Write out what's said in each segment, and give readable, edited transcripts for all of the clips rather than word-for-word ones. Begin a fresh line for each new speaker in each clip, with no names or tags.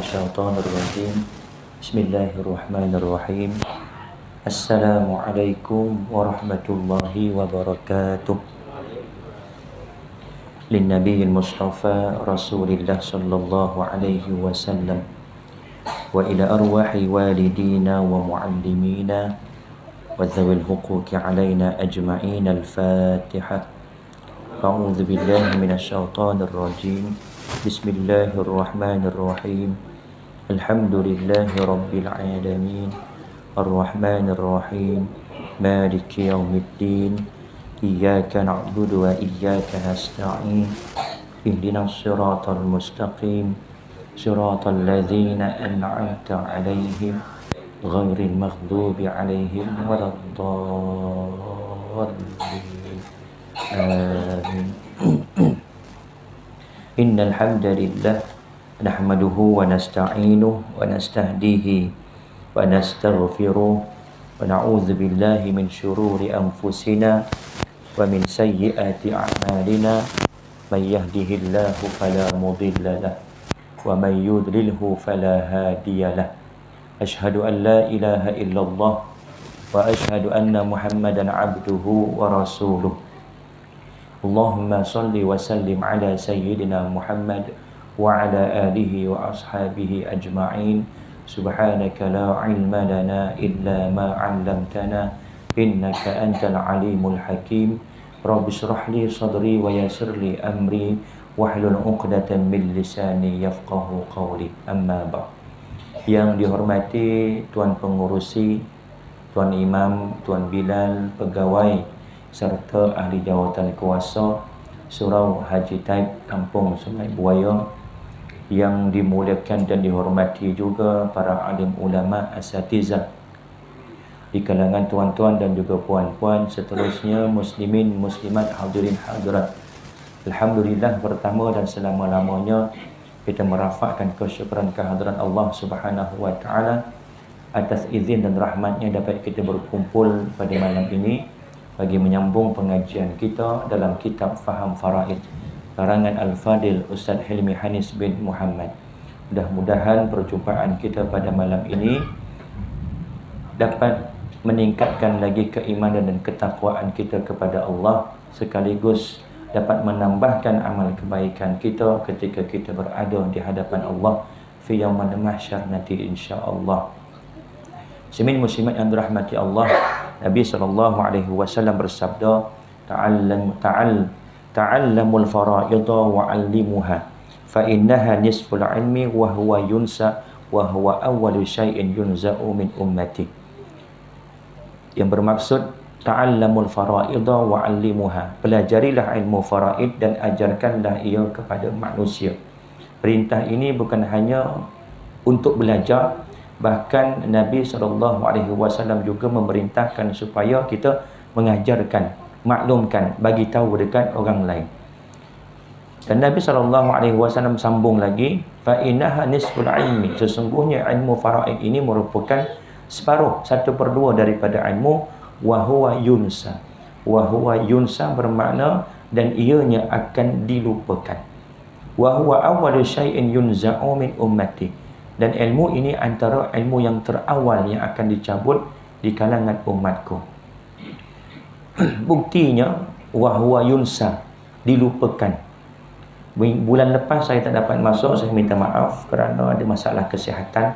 الشيطان الرجيم بسم الله الرحمن الرحيم السلام عليكم ورحمة الله وبركاته للنبي المصطفى رسول الله صلى الله عليه وسلم وإلى أرواح والدينا ومعلمينا وذوي الحقوق علينا أجمعين الفاتحة أعوذ بالله من الشيطان الرجيم بسم الله الرحمن الرحيم الحمد لله رب العالمين الرحمن الرحيم مالك يوم الدين إياك نعبد وإياك نستعين اهدنا الصراط المستقيم صراط الذين أنعمت عليهم غير المغضوب عليهم ولا الضالين آمين إن الحمد لله نحمده ونستعينه ونستهديه ونستغفره ونعوذ بالله من شرور أنفسنا ومن سيئات أعمالنا من يهده الله فلا مضل له ومن يضلله فلا هادي له أشهد أن لا إله إلا الله وأشهد أن محمدا عبده ورسوله اللهم صل وسلم على سيدنا محمد وعلى آله وأصحابه أجمعين سبحانك لا علم لنا إلا ما علمتنا إنك أنت العليم الحكيم رب اشرح لي صدري ويسر لي أمري واحلل عقدة من لساني يفقه قولي أما بعد. Yang dihormati Tuan Pengurusi, Tuan Imam, Tuan Bilal, pegawai serta ahli jawatan kuasa Surau Haji Taib Kampung Sungai Buaya, yang dimuliakan dan dihormati juga para alim ulama asatizah di kalangan tuan-tuan dan juga puan-puan, seterusnya muslimin muslimat hadirin hadirat. Alhamdulillah, pertama dan selama-lamanya kita merafakkan kesyukuran kehadiran Allah Subhanahu wa taala atas izin dan rahmatnya dapat kita berkumpul pada malam ini bagi menyambung pengajian kita dalam kitab Faham Faraid karangan Al-Fadil Ustaz Hilmi Hanis bin Muhammad. Mudah-mudahan perjumpaan kita pada malam ini dapat meningkatkan lagi keimanan dan ketakwaan kita kepada Allah, sekaligus dapat menambahkan amal kebaikan kita ketika kita berada di hadapan Allah fi yaumil mahsyar nanti insya-Allah. Muslimin muslimat yang dirahmati Allah, Nabi SAW bersabda, ta'allamul fara'idha wa 'allimuha fa innaha nisful 'ilmi wa huwa yunsa wa huwa awwalu syai'in yunza'u min ummati. Yang bermaksud ta'allamul fara'idha wa 'allimuha, pelajarilah ilmu faraid dan ajarkanlah ia kepada manusia. Perintah ini bukan hanya untuk belajar, bahkan Nabi SAW juga memerintahkan supaya kita mengajarkan, maklumkan, bagi tahu dekat orang lain. Dan Nabi SAW sambung lagi, fa innaha nisful ilmi, sesungguhnya ilmu faraid ini merupakan separuh, 1/2 daripada ilmu. Wa huwa yunsa, wa huwa yunsa bermakna dan ianya akan dilupakan. Wa huwa awwalu syai'in yunza'u min ummati, dan ilmu ini antara ilmu yang terawal yang akan dicabut di kalangan umatku. Buktinya wa huwa yunsa, dilupakan. Bulan lepas saya tak dapat masuk, saya minta maaf kerana ada masalah kesihatan.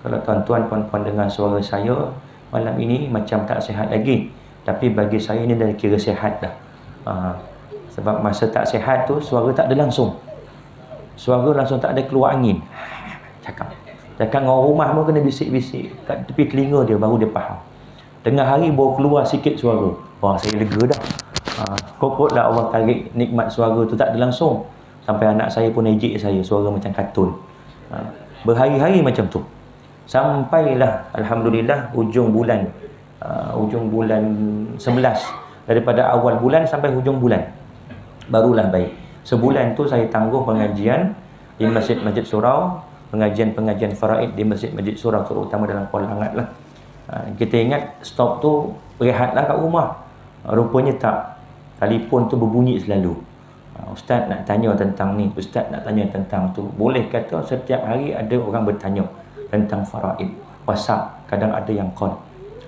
Kalau tuan-tuan puan-puan dengar suara saya malam ini macam tak sihat lagi, tapi bagi saya ini dah kira sihat dah. Sebab masa tak sihat tu suara tak ada langsung, suara langsung tak ada keluar angin. Cakap dengan orang rumah pun kena bisik-bisik kat tepi telinga dia, baru dia faham. Tengah hari baru keluar sikit suara, wah saya lega dah. Kokotlah Allah tarik nikmat suara tu tak ada langsung. Sampai anak saya pun ejek saya, suara macam kartun. Berhari-hari macam tu. Sampailah alhamdulillah hujung bulan 11, daripada awal bulan sampai hujung bulan barulah baik. Sebulan tu saya tangguh pengajian di masjid-masjid surau, pengajian faraid di masjid-masjid surau, terutama dalam Kuala Langat lah. Kita ingat stop tu rehatlah kat rumah, rupanya tak. Telefon tu berbunyi selalu. Ustaz nak tanya tentang ni, ustaz nak tanya tentang tu. Boleh kata setiap hari ada orang bertanya tentang faraid. WhatsApp kadang ada yang call.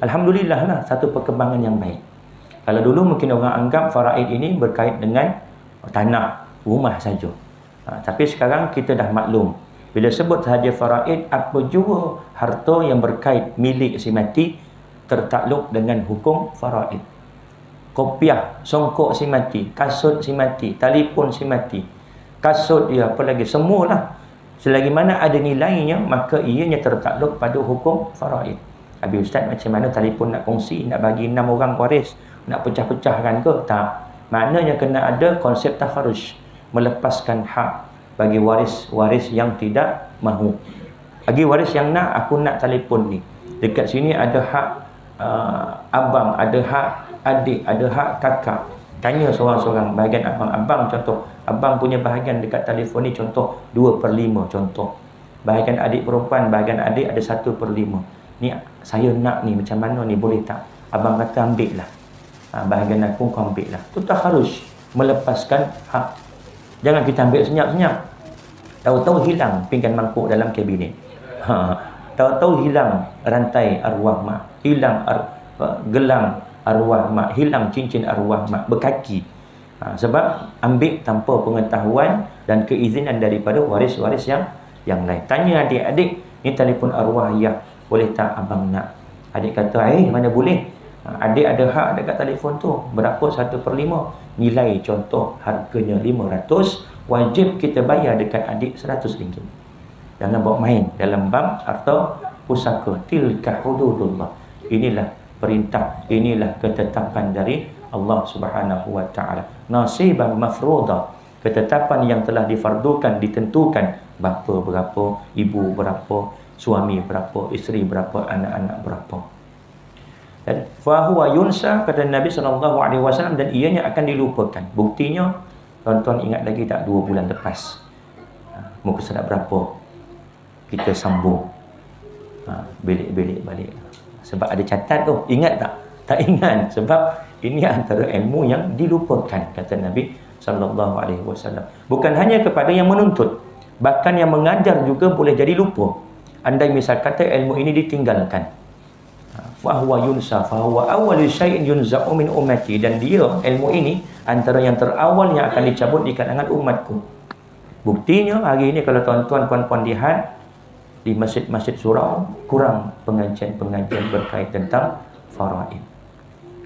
Alhamdulillah lah, satu perkembangan yang baik. Kalau dulu mungkin orang anggap faraid ini berkait dengan tanah, rumah saja. Tapi sekarang kita dah maklum, bila sebut sahaja faraid, apa jua harta yang berkait milik si mati tertakluk dengan hukum faraid. Kopiah, songkok si mati, kasut si mati, telefon si mati, kasut dia, apa lagi, semualah. Selagi mana ada nilainya, maka ianya tertakluk pada hukum faraid. Habis ustaz, macam mana telefon nak kongsi, nak bagi 6 orang waris, nak pecah-pecahkan ke? Tak. Maknanya kena ada konsep takharus, melepaskan hak bagi waris-waris yang tidak mahu. Bagi waris yang nak, aku nak telefon ni. Dekat sini ada hak abang, ada hak adik, ada hak kakak. Tanya seorang-seorang bahagian abang contoh. Abang punya bahagian dekat telefon ni contoh 2/5 contoh. Bahagian adik perempuan, bahagian adik ada 1/5. Ni saya nak ni, macam mana ni, boleh tak? Abang kata ambil lah. Bahagian aku kau ambil lah. Itu tak harus melepaskan hak. Jangan kita ambil senyap-senyap. Tahu-tahu hilang pinggan mangkuk dalam kabinet. Tahu-tahu hilang rantai arwah mak, hilang gelang arwah mak, hilang cincin arwah mak, berkaki. Sebab ambil tanpa pengetahuan dan keizinan daripada waris-waris yang lain. Tanya adik-adik, ni telefon arwah ayah, boleh tak abang nak? Adik kata, mana boleh. Adik ada hak dekat telefon tu. Berapa 1/5? Nilai contoh harganya 500, wajib kita bayar dekat adik RM100. Jangan bawa main dalam bab harta pusaka. Tilka hududullah. Inilah perintah, inilah ketetapan dari Allah Subhanahu wa taala. Nasiban mafruḍa, ketetapan yang telah difardukan, ditentukan. Bapa berapa, ibu berapa, suami berapa, isteri berapa, anak-anak berapa. Dan fahuwa yunsa, kata Nabi SAW, dan ianya akan dilupakan. Buktinya, tuan-tuan ingat lagi tak 2 bulan lepas, muka surat berapa kita sambung, belik-belik balik. Sebab ada catat tu, ingat tak? Tak ingat. Sebab ini antara ilmu yang dilupakan, kata Nabi SAW. Bukan hanya kepada yang menuntut, bahkan yang mengajar juga boleh jadi lupa. Andai misal kata ilmu ini ditinggalkan. Fahuwa yunsa, fahuwa awwalu syai'in yunza'u min ummati, dan dia, ilmu ini, antara yang terawal yang akan dicabut di kalangan umatku. Buktinya hari ini kalau tuan-tuan puan-puan lihat di masjid-masjid surau, kurang pengajian-pengajian berkait tentang faraid.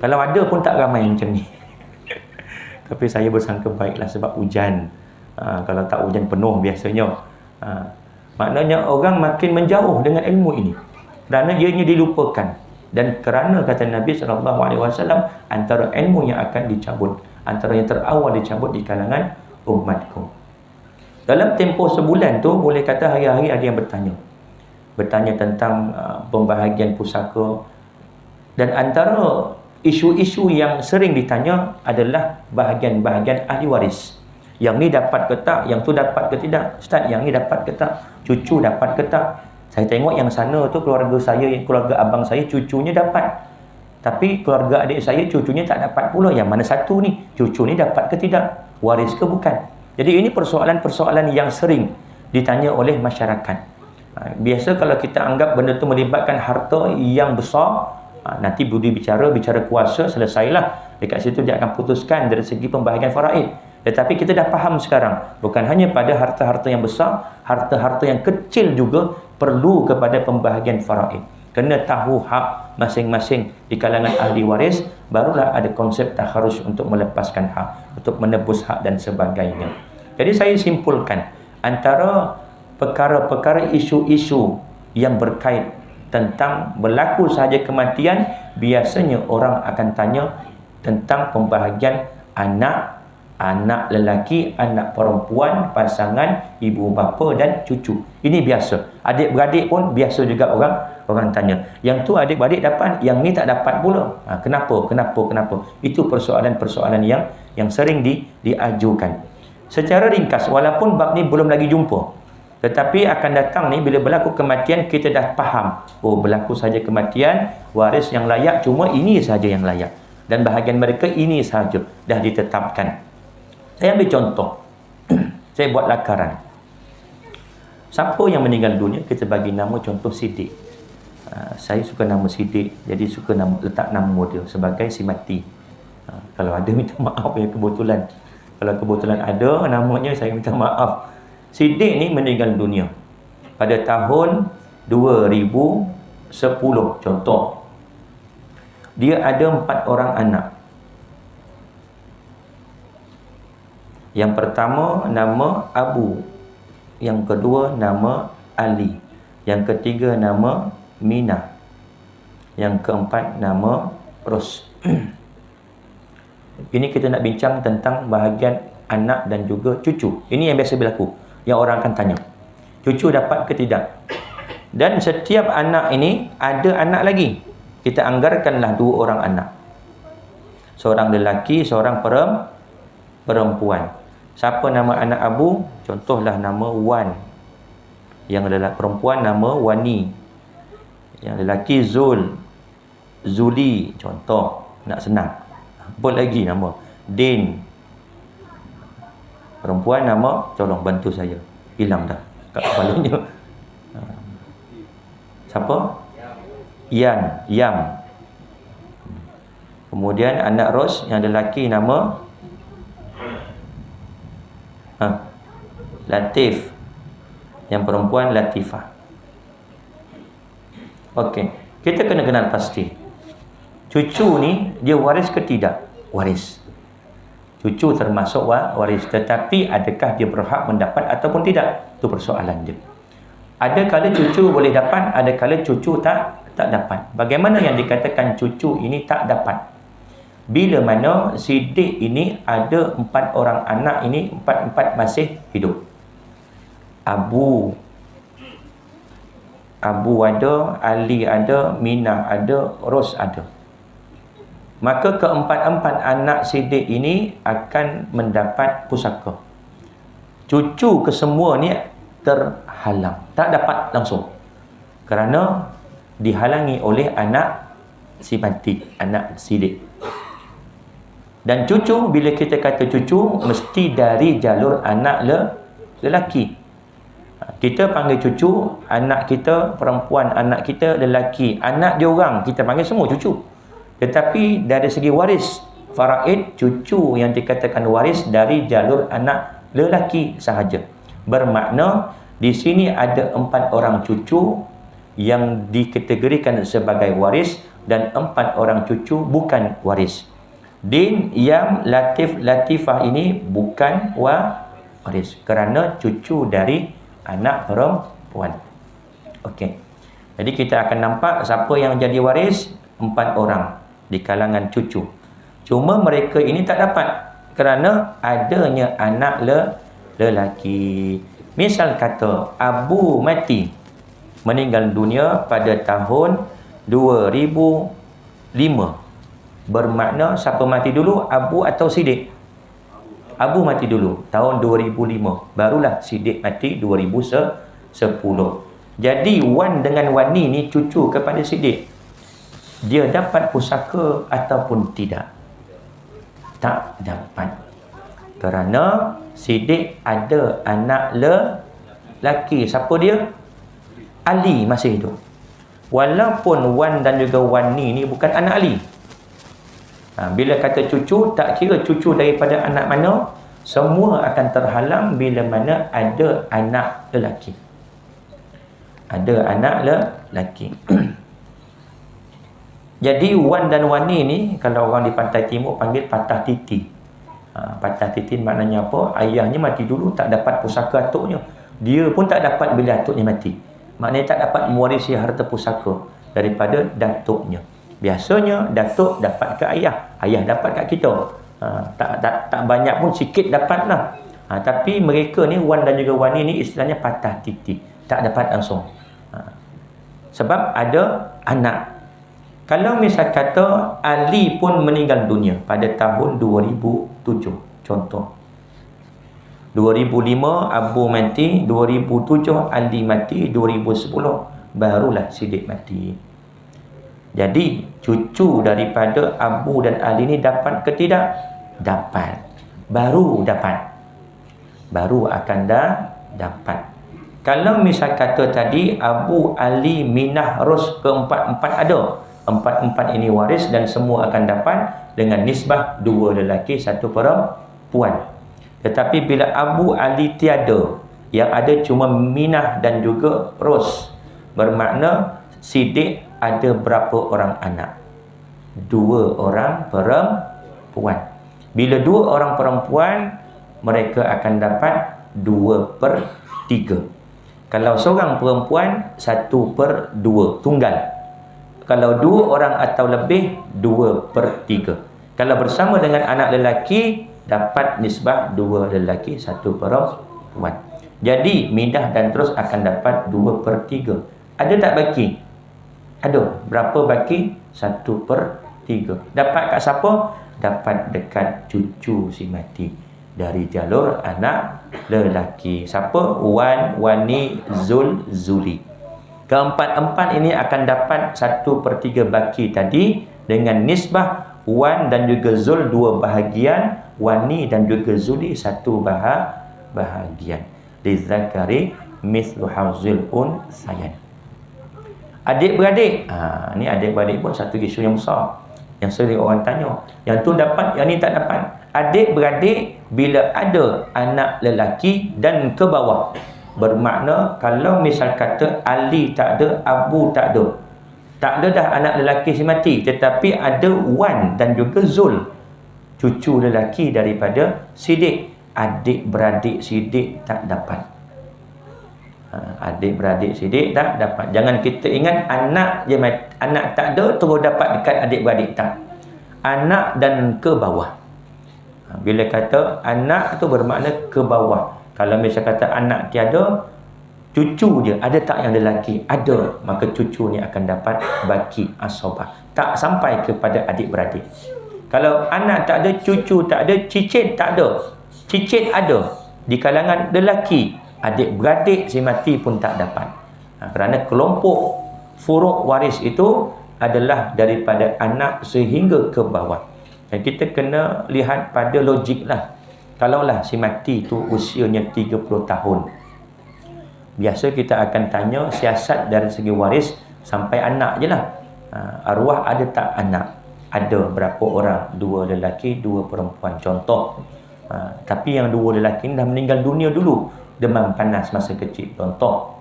Kalau ada pun tak ramai macam ni. Tapi saya bersangka baiklah sebab hujan. Kalau tak hujan penuh biasanya. Maknanya orang makin menjauh dengan ilmu ini kerana ianya dilupakan. Dan kerana kata Nabi SAW, antara ilmu yang akan dicabut, antara yang terawal dicabut di kalangan umatku. Dalam tempoh sebulan tu, boleh kata hari-hari ada yang bertanya tentang pembahagian pusaka. Dan antara isu-isu yang sering ditanya adalah bahagian-bahagian ahli waris. Yang ni dapat ke tak, yang tu dapat ke tidak. Ustaz, yang ni dapat ke tak, cucu dapat ke tak. Saya tengok yang sana tu keluarga saya, keluarga abang saya, cucunya dapat. Tapi keluarga adik saya, cucunya tak dapat pula. Yang mana satu ni, cucu ni dapat ke tidak, waris ke bukan. Jadi ini persoalan-persoalan yang sering ditanya oleh masyarakat. Biasa kalau kita anggap benda tu melibatkan harta yang besar, nanti budi bicara kuasa, selesailah. Dekat situ dia akan putuskan dari segi pembahagian faraid. Tetapi kita dah faham sekarang, bukan hanya pada harta-harta yang besar, harta-harta yang kecil juga perlu kepada pembahagian faraid. Kena tahu hak masing-masing di kalangan ahli waris, barulah ada konsep takharus untuk melepaskan hak, untuk menebus hak dan sebagainya. Jadi saya simpulkan, antara perkara-perkara isu-isu yang berkait tentang berlaku sahaja kematian, biasanya orang akan tanya tentang pembahagian anak lelaki, anak perempuan, pasangan, ibu bapa dan cucu. Ini biasa. Adik-beradik pun biasa juga orang tanya. Yang tu adik-beradik dapat, yang ni tak dapat pula. Kenapa? Itu persoalan-persoalan yang sering diajukan. Secara ringkas, walaupun bab ni belum lagi jumpa, tetapi akan datang ni bila berlaku kematian, kita dah faham. Oh, berlaku saja kematian, waris yang layak cuma ini saja yang layak. Dan bahagian mereka ini sahaja dah ditetapkan. Saya ambil contoh. Saya buat lakaran. Siapa yang meninggal dunia, kita bagi nama contoh Siddiq. Saya suka nama Siddiq, jadi suka letak nama dia sebagai si mati. Kalau ada minta maaf ya, kebetulan. Kalau kebetulan ada namanya, saya minta maaf. Siddiq ni meninggal dunia pada tahun 2010 contoh. Dia ada 4 orang anak. Yang pertama nama Abu, yang kedua nama Ali, yang ketiga nama Mina, yang keempat nama Ros. Ini kita nak bincang tentang bahagian anak dan juga cucu. Ini yang biasa berlaku, yang orang akan tanya, cucu dapat ke tidak. Dan setiap anak ini ada anak lagi. Kita anggarkanlah 2 orang anak, seorang lelaki, seorang perempuan. Siapa nama anak Abu? Contohlah nama Wan. Yang lelaki perempuan nama Wani. Yang lelaki Zul, Zuli, contoh, nak senang. Apa lagi nama? Din. Perempuan nama, tolong bantu saya, hilang dah kat kepalanya. Siapa? Yam. Kemudian anak Ros, yang lelaki nama Latif, yang perempuan Latifah. Okey, kita kena kenal pasti cucu ni dia waris ke tidak? Waris. Cucu termasuk waris, tetapi adakah dia berhak mendapat ataupun tidak? Itu persoalan dia. Ada kala cucu boleh dapat, ada kala cucu tak dapat. Bagaimana yang dikatakan cucu ini tak dapat? Bila mana Siddiq ini ada 4 orang anak ini, 4 masih hidup. Abu ada, Ali ada, Minah ada, Ros ada. Maka keempat-empat anak Siddiq ini akan mendapat pusaka. Cucu kesemua ni terhalang, tak dapat langsung, kerana dihalangi oleh anak si mati, anak Siddiq. Dan cucu, bila kita kata cucu, mesti dari jalur anak lelaki. Kita panggil cucu anak kita perempuan, anak kita lelaki, anak dia orang, kita panggil semua cucu. Tetapi dari segi waris faraid, cucu yang dikatakan waris dari jalur anak lelaki sahaja. Bermakna di sini ada 4 orang cucu yang dikategorikan sebagai waris dan 4 orang cucu bukan waris. Din, Yam, Latif, Latifah ini bukan waris kerana cucu dari anak perempuan. Okey. Jadi kita akan nampak siapa yang jadi waris, 4 orang di kalangan cucu. Cuma mereka ini tak dapat kerana adanya anak lelaki. Misal kata Abu mati, meninggal dunia pada tahun 2005. Bermakna siapa mati dulu, Abu atau Siddiq? Abu mati dulu tahun 2005, barulah Siddiq mati 2010. Jadi Wan dengan Wani ni cucu kepada Siddiq. Dia dapat pusaka ataupun tidak? Tak dapat. Kerana Siddiq ada anak lelaki. Siapa dia? Ali masih hidup. Walaupun Wan dan juga Wani ni bukan anak Ali. Bila kata cucu, tak kira cucu daripada anak mana, semua akan terhalang bila mana ada anak lelaki. Ada anak lelaki. Jadi Wan dan Wani ni, kalau orang di pantai timur panggil patah titi. Patah titi maknanya apa? Ayahnya mati dulu, tak dapat pusaka atuknya. Dia pun tak dapat bila atuknya mati. Maknanya tak dapat mewarisi harta pusaka daripada datuknya. Biasanya datuk dapat ke ayah, ayah dapat kat kita. Tak banyak pun, sikit dapat lah. Tapi mereka ni, Wan dan juga Wani ni, istilahnya patah titi, tak dapat langsung. Sebab ada anak. Kalau misal kata Ali pun meninggal dunia pada tahun 2007, contoh. 2005 Abu mati, 2007 Ali mati, 2010 barulah Siddiq mati. Jadi cucu daripada Abu dan Ali ni dapat ke tidak? Dapat. baru dapat. Baru akan dapat. Kalau misal kata tadi Abu, Ali, Minah, Ros, keempat-empat ada. Empat-empat ini waris dan semua akan dapat dengan nisbah 2 lelaki 1 perempuan. Tetapi bila Abu, Ali tiada, yang ada cuma Minah dan juga Ros, bermakna Siddiq ada berapa orang anak? 2 orang perempuan. Bila 2 orang perempuan, mereka akan dapat 2/3. Kalau seorang perempuan 1/2, tunggal. Kalau 2 orang atau lebih, 2/3. Kalau bersama dengan anak lelaki, dapat nisbah 2 lelaki 1 perempuan. Jadi Minah dan terus akan dapat 2/3. Ada tak baki? Ada. Berapa baki? 1/3. Dapat kat siapa? Dapat dekat cucu si mati dari jalur anak lelaki. Siapa? Wan, Wani, Zul, Zuli. Keempat-empat ini akan dapat 1/3 baki tadi dengan nisbah Wan dan juga Zul 2 bahagian, Wani dan juga Zuli 1 bahagian. Lizzakari mithlu hauzil unsayain. Adik-beradik, ni adik-beradik pun satu isu yang besar yang sering orang tanya. Yang tu dapat, yang ni tak dapat. Adik-beradik bila ada anak lelaki dan ke bawah, bermakna kalau misal kata Ali tak ada, Abu tak ada, tak ada dah anak lelaki si mati, tetapi ada Wan dan juga Zul, cucu lelaki daripada Siddiq. Adik-beradik Siddiq tak dapat. Adik-beradik Siddiq tak dapat. Jangan kita ingat anak je anak tak ada terus dapat dekat adik-beradik, tak. Anak dan ke bawah. Bila kata anak tu bermakna ke bawah. Kalau misal kata anak tiada, cucu je ada tak yang lelaki? Ada, maka cucu ni akan dapat baki asobah. Tak sampai kepada adik-beradik. Kalau anak tak ada, cucu tak ada, cicit tak ada. Cicit ada di kalangan lelaki, adik-beradik si mati pun tak dapat. Kerana kelompok furuk waris itu adalah daripada anak sehingga ke bawah. Dan kita kena lihat pada logik lah. Kalaulah si mati tu usianya 30 tahun, biasa kita akan tanya siasat dari segi waris sampai anak je lah. Arwah ada tak anak? Ada. Berapa orang? 2 lelaki, 2 perempuan. Contoh. Tapi yang 2 lelaki ni dah meninggal dunia dulu, demam panas masa kecil. Contoh.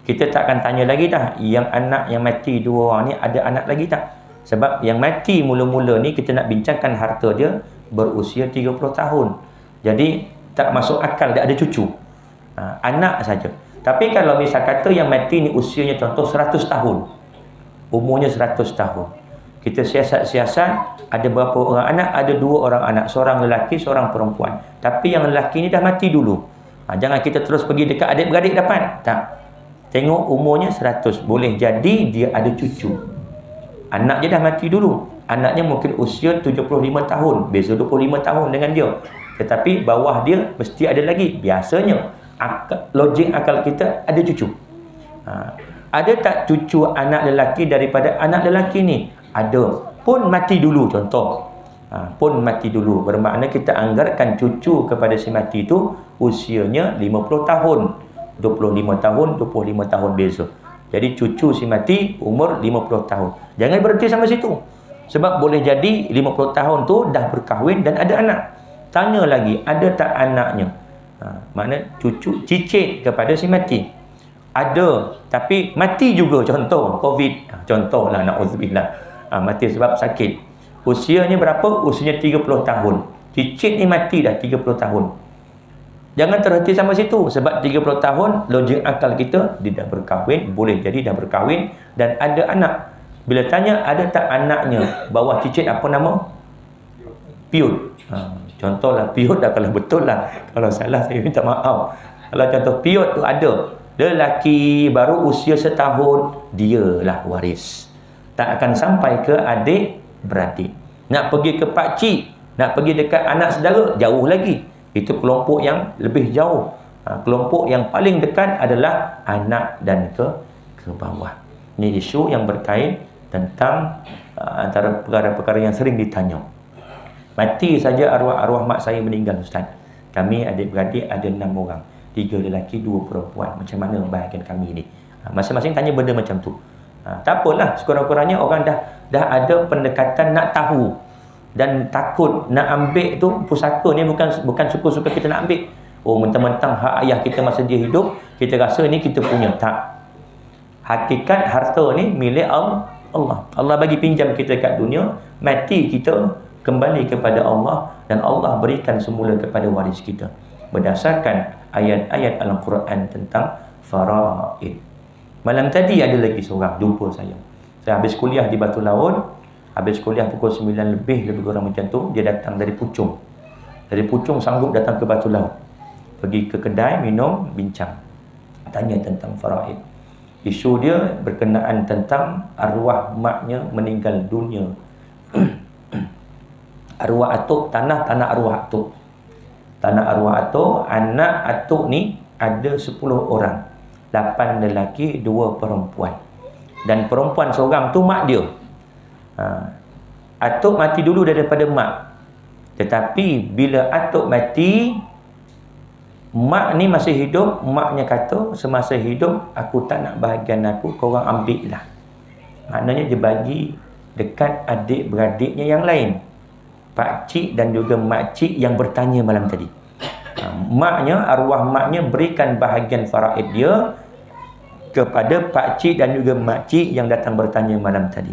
Kita tak akan tanya lagi dah, yang anak yang mati 2 orang ni ada anak lagi tak? Sebab yang mati mula-mula ni kita nak bincangkan harta dia berusia 30 tahun. Jadi tak masuk akal dia ada cucu. Anak saja. Tapi kalau misal kata yang mati ni usianya contoh 100 tahun. Umurnya 100 tahun. Kita siasat-siasat, ada berapa orang anak? Ada 2 orang anak, seorang lelaki, seorang perempuan. Tapi yang lelaki ni dah mati dulu. Jangan kita terus pergi dekat adik-beradik dapat. Tak. Tengok umurnya 100. Boleh jadi dia ada cucu. Anak dia dah mati dulu. Anaknya mungkin usia 75 tahun. Beza 25 tahun dengan dia. Tetapi bawah dia mesti ada lagi. Biasanya, logik akal kita ada cucu. Ada tak cucu anak lelaki daripada anak lelaki ni? Ada. Pun mati dulu contoh. Pun mati dulu. Bermakna kita anggarkan cucu kepada si mati tu usianya 50 tahun. 25 tahun, 25 tahun beza. Jadi cucu si mati umur 50 tahun. Jangan berhenti sampai situ. Sebab boleh jadi 50 tahun tu dah berkahwin dan ada anak. Tanya lagi, ada tak anaknya? Makna cucu cicit kepada si mati. Ada, tapi mati juga. Contoh COVID. Contohlah, na'udzubillah. Mati sebab sakit. Usianya berapa? Usianya 30 tahun. Cicit ni mati dah 30 tahun. Jangan terhenti sampai situ. Sebab 30 tahun, logik akal kita, dia dah berkahwin. Boleh jadi dah berkahwin dan ada anak. Bila tanya, ada tak anaknya? Bawah cicit apa nama? Piut. Contohlah piut dah, kalau betul lah. Kalau salah saya minta maaf. Kalau contoh piut tu ada. Lelaki baru usia setahun, dialah waris. Tak akan sampai ke adik-beradik. Nak pergi ke pakcik, nak pergi dekat anak saudara, jauh lagi. Itu kelompok yang lebih jauh. Kelompok yang paling dekat adalah anak dan ke bawah. Ini isu yang berkait tentang antara perkara-perkara yang sering ditanya. Mati saja arwah mak saya meninggal, Ustaz. Kami adik-beradik ada 6 orang. 3 lelaki, 2 perempuan. Macam mana bahagian kami ni? Masing-masing tanya benda macam tu. Tak apalah, sekurang-kurangnya orang dah ada pendekatan nak tahu dan takut nak ambil tu. Pusaka ni bukan suka-suka kita nak ambil. Oh, mentang-mentang hak ayah kita masa dia hidup, kita rasa ni kita punya. Tak. Hakikat harta ni milik Allah. Allah bagi pinjam kita kat dunia, mati kita kembali kepada Allah dan Allah berikan semula kepada waris kita berdasarkan ayat-ayat Al-Quran tentang faraid. Malam tadi ada lagi seorang jumpa saya. Saya habis kuliah di Batu Laut, habis kuliah pukul 9 lebih kurang macam tu. Dia datang dari Puchong. Dari Puchong sanggup datang ke Batu Laut, pergi ke kedai minum, bincang, tanya tentang faraid. Isu dia berkenaan tentang arwah maknya meninggal dunia. Arwah atuk, tanah arwah atuk. Tanah arwah atuk, anak atuk ni ada 10 orang. 8 lelaki, 2 perempuan. Dan perempuan seorang tu mak dia. Atuk mati dulu daripada mak. Tetapi bila atuk mati, mak ni masih hidup. Maknya kata, semasa hidup aku tak nak bahagian aku, korang ambil lah. Maknanya dia bagi dekat adik-beradiknya yang lain, pakcik dan juga makcik yang bertanya malam tadi. Maknya, arwah maknya berikan bahagian faraid dia kepada pakcik dan juga makcik yang datang bertanya malam tadi.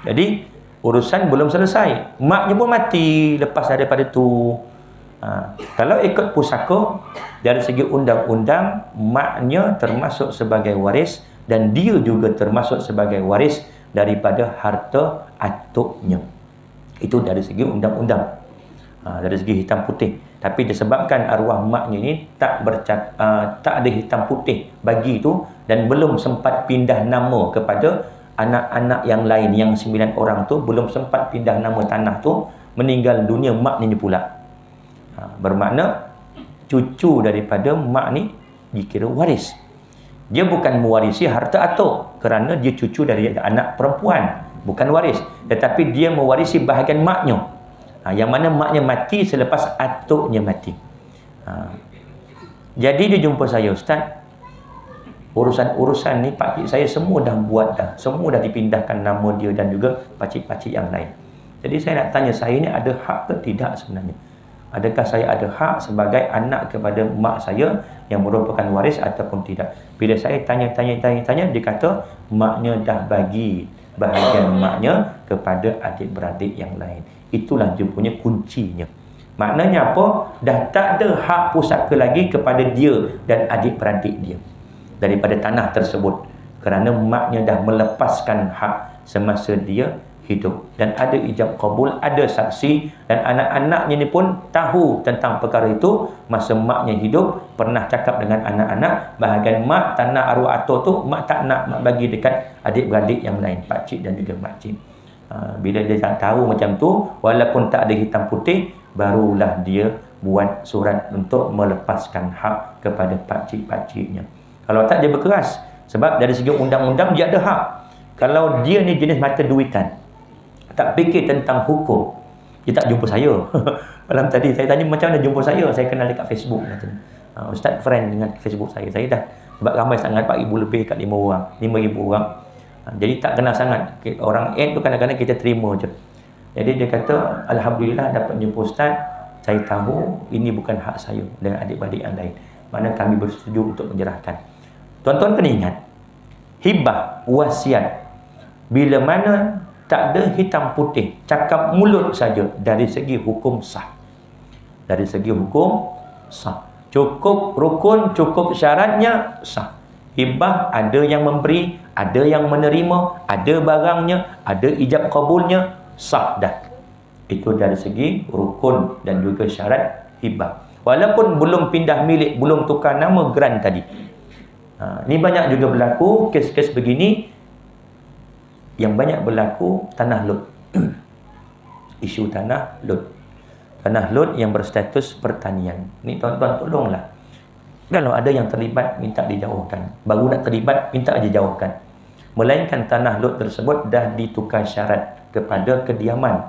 Jadi urusan belum selesai, maknya pun mati lepas daripada tu. Kalau ikut pusaka, dari segi undang-undang, maknya termasuk sebagai waris dan dia juga termasuk sebagai waris daripada harta atuknya. Itu dari segi undang-undang, dari segi hitam putih. Tapi disebabkan arwah maknya ni tak ada hitam putih bagi tu, dan belum sempat pindah nama kepada anak-anak yang lain, yang 9 orang tu belum sempat pindah nama tanah tu, meninggal dunia mak ni pula. Bermakna cucu daripada mak ni dikira waris. Dia bukan mewarisi harta atuk kerana dia cucu dari anak perempuan, bukan waris. Tetapi dia mewarisi bahagian maknya, yang mana maknya mati selepas atuknya mati. Jadi dia jumpa saya, Ustaz, urusan-urusan ni pakcik saya semua dah buat dah. Semua dah dipindahkan nama dia dan juga pakcik-pakcik yang lain. Jadi saya nak tanya, saya ni ada hak ke tidak sebenarnya? Adakah saya ada hak sebagai anak kepada mak saya yang merupakan waris ataupun tidak? Bila saya tanya, dia kata maknya dah bagi bahagian maknya kepada adik-beradik yang lain. Itulah dia punya kuncinya. Maknanya apa? Dah tak ada hak pusaka lagi kepada dia dan adik-beradik dia daripada tanah tersebut, kerana maknya dah melepaskan hak semasa dia hidup. Dan ada ijab kabul, ada saksi, dan anak-anaknya ni pun tahu tentang perkara itu. Masa maknya hidup, pernah cakap dengan anak-anak, bahagian mak, tanah arwah atuk tu mak tak nak, mak bagi dekat adik-beradik yang lain, pakcik dan juga makcik. Bila dia tak tahu macam tu, walaupun tak ada hitam putih, barulah dia buat surat untuk melepaskan hak kepada pakcik-pakciknya. Kalau tak, dia berkeras. Sebab dari segi undang-undang dia ada hak. Kalau dia ni jenis mata duitan, tak fikir tentang hukum, dia tak jumpa saya. Malam tadi saya tanya macam mana jumpa saya. Saya kenal dekat Facebook. Ustaz friend dengan Facebook saya. Saya dah, sebab ramai sangat, 4,000 lebih kat 5 orang, 5,000 orang. Jadi tak kenal sangat. Orang add tu kadang-kadang kita terima je. Jadi dia kata, Alhamdulillah dapat jumpa Ustaz. Saya tahu ini bukan hak saya dengan adik-adik yang lain. Mana kami bersetuju untuk menyerahkan. Tuan-tuan kena ingat, hibah, wasiat, bila mana tak ada hitam putih, cakap mulut saja, dari segi hukum sah. Dari segi hukum sah. Cukup rukun, cukup syaratnya sah. Hibah ada yang memberi, ada yang menerima, ada barangnya, ada ijab kabulnya, sah dah. Itu dari segi rukun dan juga syarat hibah. Walaupun belum pindah milik, belum tukar nama geran tadi. Ini banyak juga berlaku kes-kes begini. Yang banyak berlaku tanah lot. Isu tanah lot. Tanah lot yang berstatus pertanian. Ni tuan-tuan tolonglah. Kalau ada yang terlibat, minta dijauhkan. Baru nak terlibat, minta dijauhkan. Melainkan tanah lot tersebut dah ditukar syarat kepada kediaman.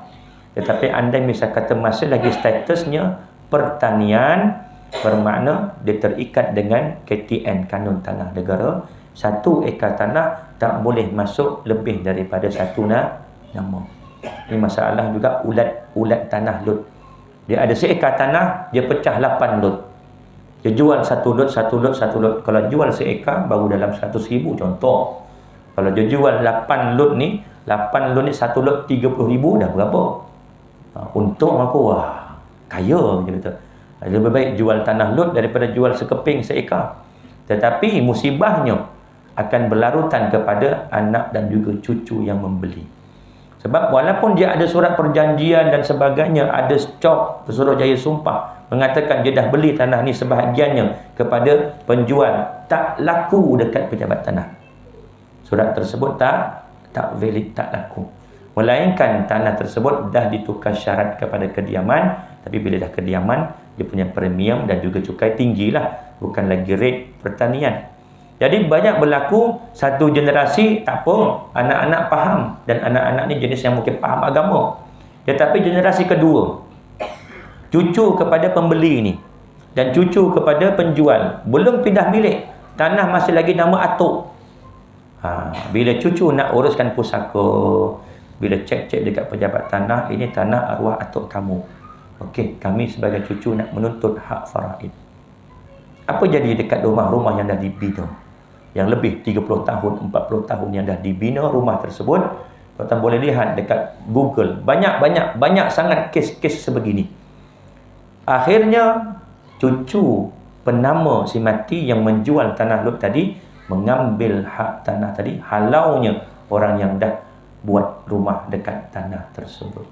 Tetapi andai misal kata masih lagi statusnya pertanian, bermakna dia terikat dengan KTN, Kanun Tanah Negara. 1 ekar tanah tak boleh masuk lebih daripada 1 nama. Ini masalah juga ulat tanah lot. Dia ada seekar tanah, dia pecah 8 lot. Dia jual 1 lot. Kalau jual seekar baru dalam 100,000 contoh. Kalau dia jual 8 lot ni 1 lot 30,000 dah berapa? Untung aku, wah, kaya macam tu. Lebih baik jual tanah lot daripada jual sekeping seekar. Tetapi musibahnya akan berlarutan kepada anak dan juga cucu yang membeli. Sebab walaupun dia ada surat perjanjian dan sebagainya, ada stok Suruhanjaya sumpah mengatakan dia dah beli tanah ni sebahagiannya kepada penjual, tak laku dekat pejabat tanah. Surat tersebut tak valid, tak laku. Melainkan tanah tersebut dah ditukar syarat kepada kediaman, tapi bila dah kediaman, dia punya premium dan juga cukai tinggilah, bukan lagi rate pertanian. Jadi banyak berlaku satu generasi tak apa, anak-anak faham, dan anak-anak ni jenis yang mungkin faham agama. Tetapi generasi kedua, cucu kepada pembeli ni dan cucu kepada penjual, belum pindah milik, tanah masih lagi nama atuk. Bila cucu nak uruskan pusaka, bila cek-cek dekat pejabat tanah, ini tanah arwah atuk kamu. Okey, kami sebagai cucu nak menuntut hak faraid. Apa jadi dekat rumah-rumah yang dah dibina? Yang lebih 30 tahun, 40 tahun yang dah dibina rumah tersebut, tuan-tuan boleh lihat dekat Google, banyak sangat kes-kes sebegini. Akhirnya cucu penama si mati yang menjual tanah lot tadi mengambil hak tanah tadi, halaunya orang yang dah buat rumah dekat tanah tersebut.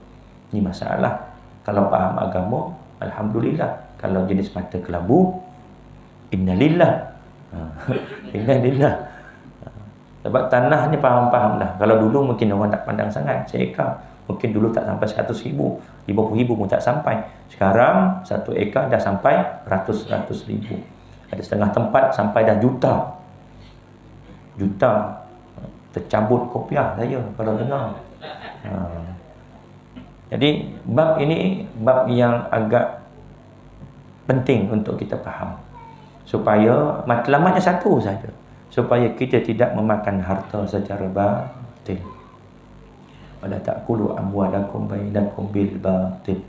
Ini masalah. Kalau faham agama, alhamdulillah. Kalau jenis mata kelabu, innalillah. Innalillah. Sebab tanah ni faham-faham dah. Kalau dulu mungkin orang tak pandang sangat, seekar mungkin dulu tak sampai 100,000, 50,000 pun tak sampai. Sekarang 1 ekar dah sampai ratus ribu. Ada setengah tempat sampai dah juta. Tercabut kopiah saya kalau dengar. Jadi bab ini bab yang agak penting untuk kita faham, supaya matlamatnya satu saja, supaya kita tidak memakan harta secara batil. Wala ta'kulu amwalakum bainakum bil batil.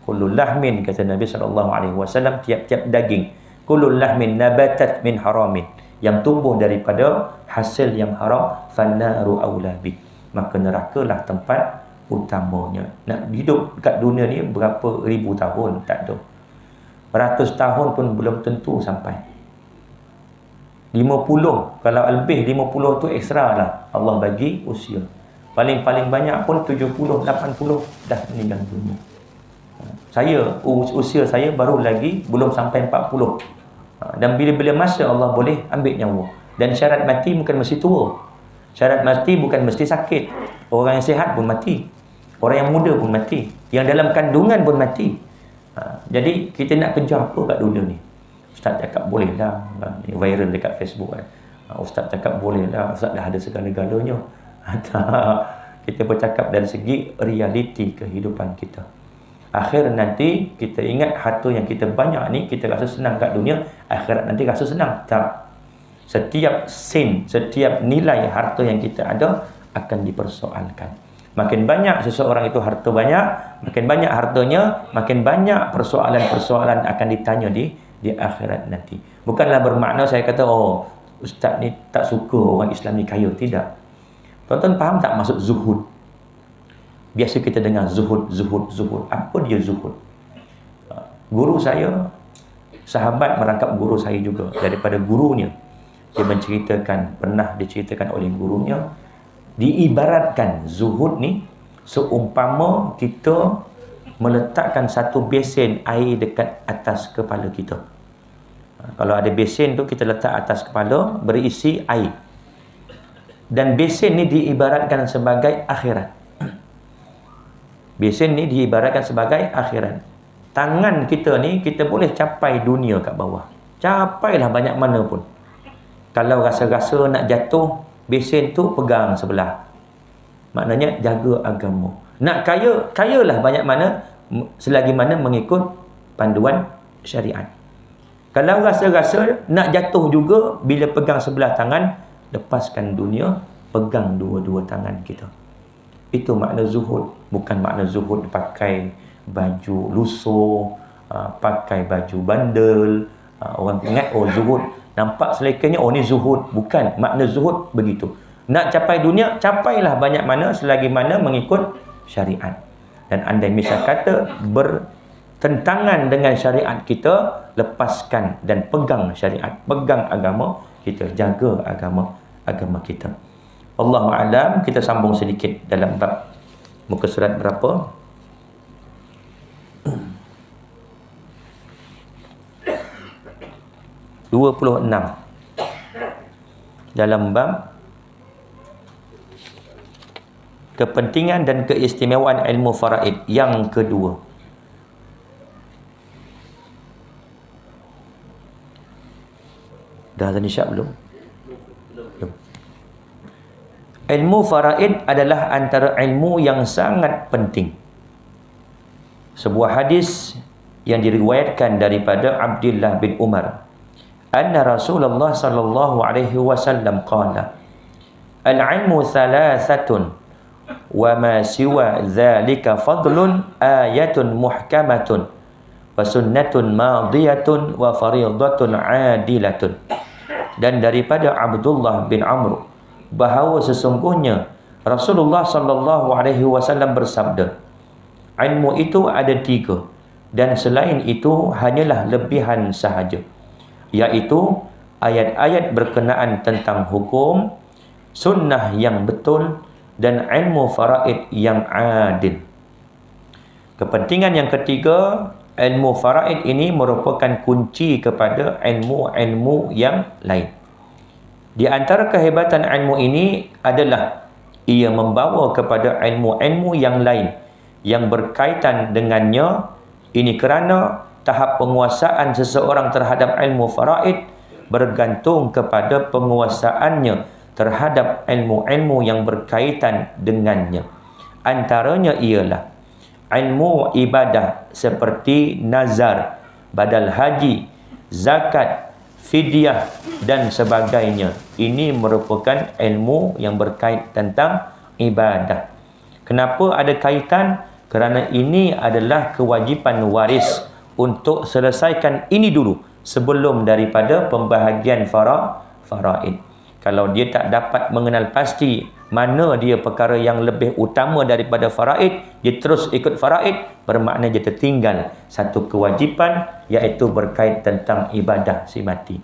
Kullu lahmin, kata Nabi SAW, tiap-tiap daging, kullu lahmin nabatat min haramin, yang tumbuh daripada hasil yang haram, fannaru aulabi, maka nerakalah tempat utamanya. Nak hidup kat dunia ni berapa ribu tahun tak ada, beratus tahun pun belum tentu sampai. 50, kalau lebih 50 tu ekstra lah Allah bagi usia. Paling banyak pun 70, 80 dah meninggal dunia. Saya, usia saya baru lagi belum sampai 40. Dan bila-bila masa Allah boleh ambil nyawa. Dan syarat mati bukan mesti tua. Syarat mati bukan mesti sakit. Orang yang sihat pun mati. Orang yang muda pun mati. Yang dalam kandungan pun mati. Jadi kita nak kejar apa kat dunia ni? Ustaz cakap boleh lah. Viral dekat Facebook kan. Ustaz cakap boleh lah. Ustaz dah ada segala-galanya. Kita bercakap dari segi realiti kehidupan kita. Akhir nanti kita ingat harta yang kita banyak ni, kita rasa senang kat dunia, akhirat nanti rasa senang. Tak. Setiap sen, setiap nilai harta yang kita ada akan dipersoalkan. Makin banyak seseorang itu harta banyak, makin banyak hartanya, makin banyak persoalan-persoalan akan ditanya di akhirat nanti. Bukanlah bermakna saya kata, oh, ustaz ni tak suka orang Islam ni kaya. Tidak. Tuan-tuan faham tak maksud zuhud? Biasa kita dengar zuhud. Apa dia zuhud? Guru saya, sahabat merangkap guru saya juga. Daripada gurunya, dia menceritakan, pernah diceritakan oleh gurunya, diibaratkan zuhud ni seumpama kita meletakkan satu besen air dekat atas kepala kita. Kalau ada besen tu kita letak atas kepala, berisi air. Dan besen ni diibaratkan sebagai akhirat. Besen ni diibaratkan sebagai akhirat. Tangan kita ni, kita boleh capai dunia kat bawah. Capailah banyak mana pun. Kalau rasa-rasa nak jatuh, besen tu pegang sebelah. Maknanya jaga agama. Nak kaya, kayalah banyak mana selagi mana mengikut panduan syariat. Kalau rasa-rasa nak jatuh juga, bila pegang sebelah tangan, lepaskan dunia, pegang dua-dua tangan kita. Itu makna zuhud. Bukan makna zuhud pakai baju lusuh, pakai baju bandel. Orang ingat, oh zuhud, nampak selekanya, oh ni zuhud. Bukan, makna zuhud begitu. Nak capai dunia, capailah banyak mana selagi mana mengikut syariat. Dan andai misal kata bertentangan dengan syariat kita, lepaskan dan pegang syariat, pegang agama kita, jaga agama kita. Allahu a'lam. Kita sambung sedikit dalam bab muka surat berapa? (26) dalam bab kepentingan dan keistimewaan ilmu faraid yang kedua. Dah azan isyak belum? Belum. Ilmu faraid adalah antara ilmu yang sangat penting. Sebuah hadis yang diriwayatkan daripada Abdullah bin Umar, anna Rasulullah sallallahu alaihi wasallam qala, al-ilmu thalathatun wa ma siwa dhalika fadlun ayatun muhkamatun wa sunnatun madiyatun wa faridatun adilatun. Dan daripada Abdullah bin Amr bahawa sesungguhnya Rasulullah sallallahu alaihi wasallam bersabda, ilmu itu ada 3 dan selain itu hanyalah lebihan sahaja, iaitu ayat-ayat berkenaan tentang hukum, sunnah yang betul dan ilmu faraid yang adil. Kepentingan yang ketiga, ilmu faraid ini merupakan kunci kepada ilmu-ilmu yang lain. Di antara kehebatan ilmu ini adalah ia membawa kepada ilmu-ilmu yang lain yang berkaitan dengannya. Ini kerana tahap penguasaan seseorang terhadap ilmu faraid bergantung kepada penguasaannya terhadap ilmu-ilmu yang berkaitan dengannya. Antaranya ialah ilmu ibadah seperti nazar, badal haji, zakat, fidyah dan sebagainya. Ini merupakan ilmu yang berkait tentang ibadah. Kenapa ada kaitan? Kerana ini adalah kewajipan waris untuk selesaikan ini dulu sebelum daripada pembahagian faraid. Kalau dia tak dapat mengenal pasti mana dia perkara yang lebih utama daripada faraid, dia terus ikut faraid, bermakna dia tertinggal satu kewajipan, iaitu berkait tentang ibadah si mati.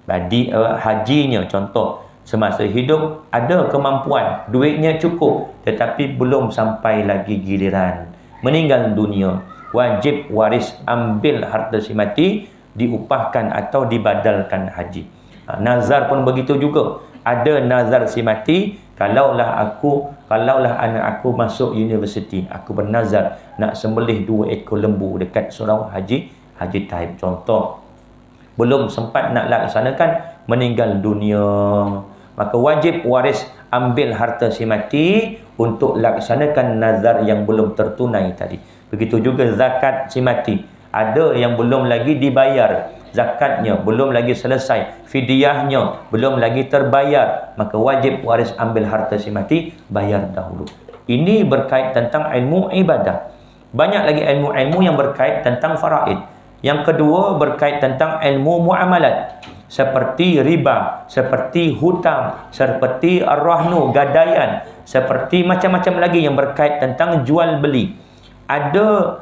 Jadi hajinya contoh, semasa hidup ada kemampuan, duitnya cukup, tetapi belum sampai lagi giliran meninggal dunia, wajib waris ambil harta si mati, diupahkan atau dibadalkan haji. Nazar pun begitu juga. Ada nazar si mati, kalaulah anak aku masuk universiti, aku bernazar nak sembelih 2 ekor lembu dekat surau haji taib contoh. Belum sempat nak laksanakan, meninggal dunia, maka wajib waris ambil harta si mati untuk laksanakan nazar yang belum tertunai tadi. Begitu juga zakat si mati, ada yang belum lagi dibayar, zakatnya belum lagi selesai, fidyahnya belum lagi terbayar, maka wajib waris ambil harta si mati, bayar dahulu. Ini berkait tentang ilmu ibadah. Banyak lagi ilmu-ilmu yang berkait tentang faraid. Yang kedua berkait tentang ilmu muamalat, seperti riba, seperti hutang, seperti ar-rahnu, gadaian, seperti macam-macam lagi yang berkait tentang jual beli. Ada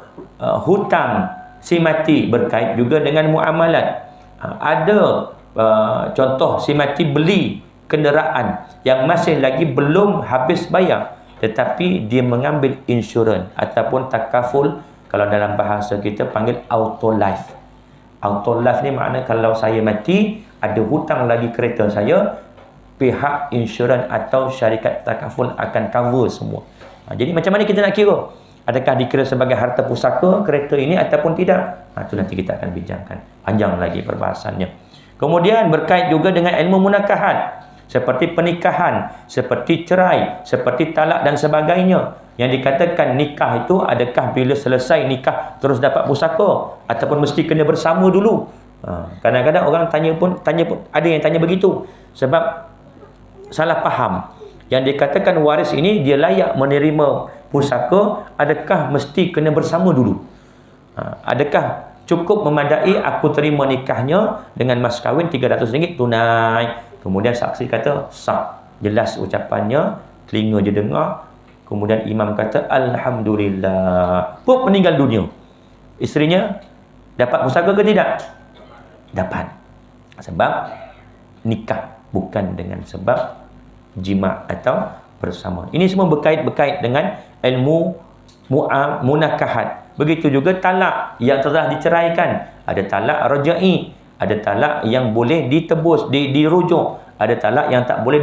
hutang si mati berkait juga dengan muamalat. Ada contoh si mati beli kenderaan yang masih lagi belum habis bayar, tetapi dia mengambil insurans ataupun takaful. Kalau dalam bahasa kita panggil auto life. Auto life ni makna kalau saya mati, ada hutang lagi kereta saya, pihak insurans atau syarikat takaful akan cover semua. Jadi macam mana kita nak kira? Adakah dikira sebagai harta pusaka kereta ini ataupun tidak? Itu nanti kita akan bincangkan. Panjang lagi perbahasannya. Kemudian berkait juga dengan ilmu munakahat, seperti pernikahan, seperti cerai, seperti talak dan sebagainya. Yang dikatakan nikah itu, adakah bila selesai nikah terus dapat pusaka ataupun mesti kena bersama dulu? Kadang-kadang orang tanya pun ada yang tanya begitu sebab salah faham. Yang dikatakan waris ini dia layak menerima pusaka, adakah mesti kena bersama dulu? Adakah cukup memadai aku terima nikahnya dengan mas kahwin RM300 tunai, kemudian saksi kata sah, jelas ucapannya, telinga je dengar, kemudian imam kata alhamdulillah, pun meninggal dunia, isterinya dapat pusaka ke tidak? Dapat. Sebab nikah, bukan dengan sebab jima' atau bersama. Ini semua berkait-berkait dengan ilmu munakahat. Begitu juga talak yang telah diceraikan. Ada talak rajai, ada talak yang boleh ditebus, dirujuk. Ada talak yang tak boleh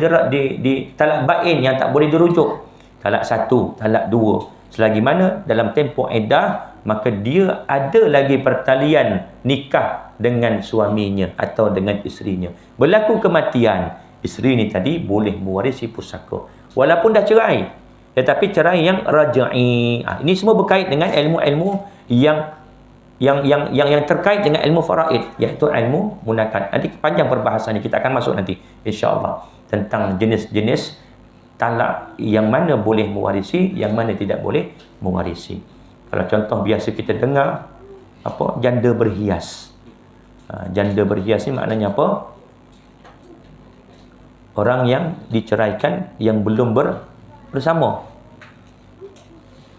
talak bain yang tak boleh dirujuk. Talak 1, talak 2. Selagi mana dalam tempoh iddah, maka dia ada lagi pertalian nikah dengan suaminya atau dengan isterinya. Berlaku kematian, isteri ni tadi boleh mewarisi pusaka walaupun dah cerai, tetapi cerai yang rajai. Ini semua berkait dengan ilmu-ilmu yang terkait dengan ilmu faraid, iaitu ilmu munakat. Nanti panjang perbahasan ni, kita akan masuk nanti insya-Allah tentang jenis-jenis talak yang mana boleh mewarisi, yang mana tidak boleh mewarisi. Kalau contoh biasa kita dengar apa, janda berhias. Janda berhias ni maknanya apa? Orang yang diceraikan yang belum bersama.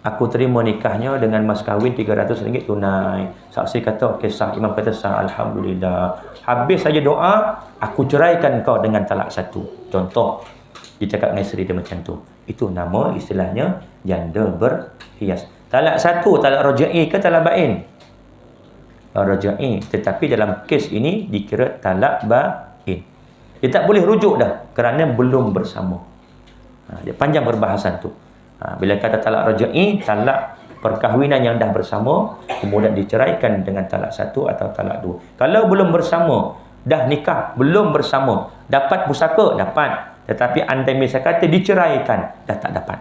Aku terima nikahnya dengan mas kahwin RM300 tunai. Saksi kata okey sah, imam kata sah, alhamdulillah. Habis saja doa, aku ceraikan kau dengan talak 1. Contoh, dia cakap dengan isteri dia macam tu. Itu nama istilahnya janda berhias. Talak 1, talak rajai ke talak bain? Rajai. Tetapi dalam kes ini dikira talak bain. Dia tak boleh rujuk dah kerana belum bersama. Dia panjang perbahasan tu. Bila kata talak rajai, talak perkahwinan yang dah bersama kemudian diceraikan dengan talak 1 atau talak 2. Kalau belum bersama, dah nikah, belum bersama, dapat pusaka, dapat. Tetapi andai misalnya kata diceraikan, dah tak dapat.